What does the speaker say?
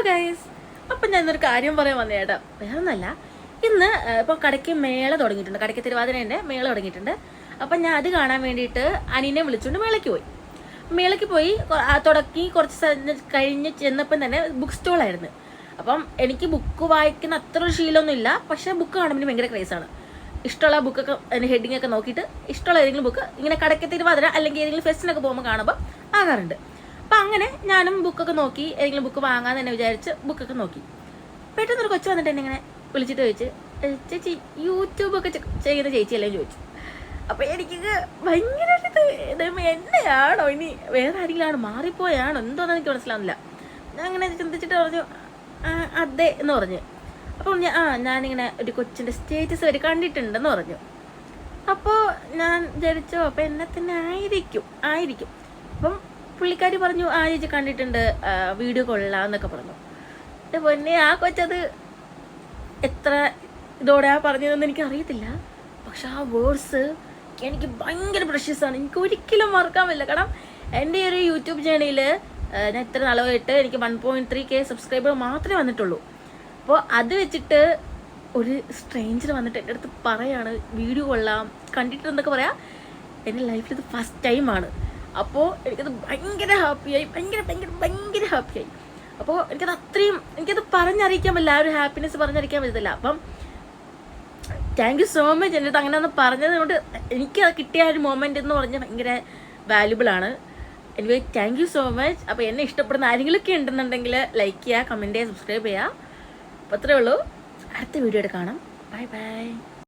Guys, അപ്പം ഞാൻ ഇന്നൊരു കാര്യം പറയാൻ വന്നേ ചേട്ടാ. വേറെ ഒന്നല്ല, ഇന്ന് ഇപ്പോൾ കടയ്ക്ക് മേള തുടങ്ങിയിട്ടുണ്ട്, കടയ്ക്ക് തിരുവാതിരേൻ്റെ മേള തുടങ്ങിയിട്ടുണ്ട്. അപ്പം ഞാൻ അത് കാണാൻ വേണ്ടിയിട്ട് അനിയനെ വിളിച്ചുകൊണ്ട് മേളയ്ക്ക് പോയി തുടക്കി കുറച്ച് കഴിഞ്ഞ് ചെന്നപ്പം തന്നെ ബുക്ക് സ്റ്റോളായിരുന്നു. അപ്പം എനിക്ക് ബുക്ക് വായിക്കുന്ന അത്ര ഒരു ശീലമൊന്നുമില്ല, പക്ഷേ ബുക്ക് കാണുമ്പോൾ ഭയങ്കര ക്രേസാണ്. ഇഷ്ടമുള്ള ബുക്കൊക്കെ അതിൻ്റെ ഹെഡിങ് ഒക്കെ നോക്കിയിട്ട് ഇഷ്ടമുള്ള ഏതെങ്കിലും ബുക്ക് ഇങ്ങനെ കടയ്ക്ക് തിരുവാതിര അല്ലെങ്കിൽ ഏതെങ്കിലും ഫെസ്റ്റിനൊക്കെ പോകുമ്പോൾ കാണുമ്പോൾ ആകാറുണ്ട്. അപ്പം അങ്ങനെ ഞാനും ബുക്കൊക്കെ നോക്കി ഏതെങ്കിലും ബുക്ക് വാങ്ങാൻ തന്നെ വിചാരിച്ച് ബുക്കൊക്കെ നോക്കി. പെട്ടെന്നൊരു കൊച്ചു വന്നിട്ട് എന്നെ ഇങ്ങനെ വിളിച്ചിട്ട് ചോദിച്ച്, ചേച്ചി യൂട്യൂബൊക്കെ ചെയ്യുന്ന ചേച്ചിയല്ലേ ചോദിച്ചു. അപ്പം എനിക്ക് ഭയങ്കര എന്നെയാണോ ഇനി വേറെ ആരെങ്കിലാണ് മാറിപ്പോയാണോ എന്തോന്ന് എനിക്ക് മനസ്സിലാവുന്നില്ല. ഞാൻ അങ്ങനെ ചിന്തിച്ചിട്ട് പറഞ്ഞു അതെ എന്ന് പറഞ്ഞു. അപ്പം ഞാനിങ്ങനെ ഒരു കൊച്ചിൻ്റെ സ്റ്റേറ്റസ് വരെ കണ്ടിട്ടുണ്ടെന്ന് പറഞ്ഞു. അപ്പോൾ ഞാൻ വിചാരിച്ചോ അപ്പം എന്നെ തന്നെ ആയിരിക്കും. അപ്പം പുള്ളിക്കാരി പറഞ്ഞു ചേച്ചി കണ്ടിട്ടുണ്ട്, വീഡിയോ കൊള്ളാം എന്നൊക്കെ പറഞ്ഞു. പൊന്നെ ആ കൊച്ചത് എത്ര ഇതോടെ പറഞ്ഞതെന്ന് എനിക്ക് അറിയത്തില്ല, പക്ഷെ ആ വേർഡ്സ് എനിക്ക് ഭയങ്കര പ്രഷ്യസാണ്. എനിക്ക് ഒരിക്കലും മറക്കാൻ പറ്റില്ല. കാരണം എൻ്റെ ഒരു യൂട്യൂബ് ചാനലിൽ ഞാൻ ഇത്ര നാളായിട്ട് എനിക്ക് 1.3K സബ്സ്ക്രൈബർ മാത്രമേ വന്നിട്ടുള്ളൂ. അപ്പോൾ അത് വെച്ചിട്ട് ഒരു സ്ട്രേഞ്ചർ വന്നിട്ട് എൻ്റെ അടുത്ത് പറയാണ് വീഡിയോ കൊള്ളാം കണ്ടിട്ടെന്നൊക്കെ പറയാം. എൻ്റെ ലൈഫിൽ ഇത് ഫസ്റ്റ് ടൈമാണ്. അപ്പോൾ എനിക്കത് ഭയങ്കര ഹാപ്പിയായി. അപ്പോൾ എനിക്കത് പറഞ്ഞറിയിക്കാൻ പറ്റില്ല, ആ ഒരു ഹാപ്പിനെസ് പറഞ്ഞറിയിക്കാൻ പറ്റത്തില്ല. അപ്പം താങ്ക് യു സോ മച്ച് എൻ്റെ അടുത്ത് അങ്ങനെ ഒന്ന് പറഞ്ഞത് കൊണ്ട് എനിക്ക് കിട്ടിയ ഒരു മൊമെൻ്റ് എന്ന് പറഞ്ഞാൽ ഭയങ്കര വാല്യുബിളാണ്. Anyway thank you so much. അപ്പോൾ എന്നെ ഇഷ്ടപ്പെടുന്ന ആരെങ്കിലുമൊക്കെ ഉണ്ടെന്നുണ്ടെങ്കിൽ ലൈക്ക് ചെയ്യുക, കമൻറ്റ് ചെയ്യുക, സബ്സ്ക്രൈബ് ചെയ്യുക. അപ്പോൾ അത്രേ ഉള്ളൂ. അടുത്ത വീഡിയോയിൽ കാണാം. ബൈ.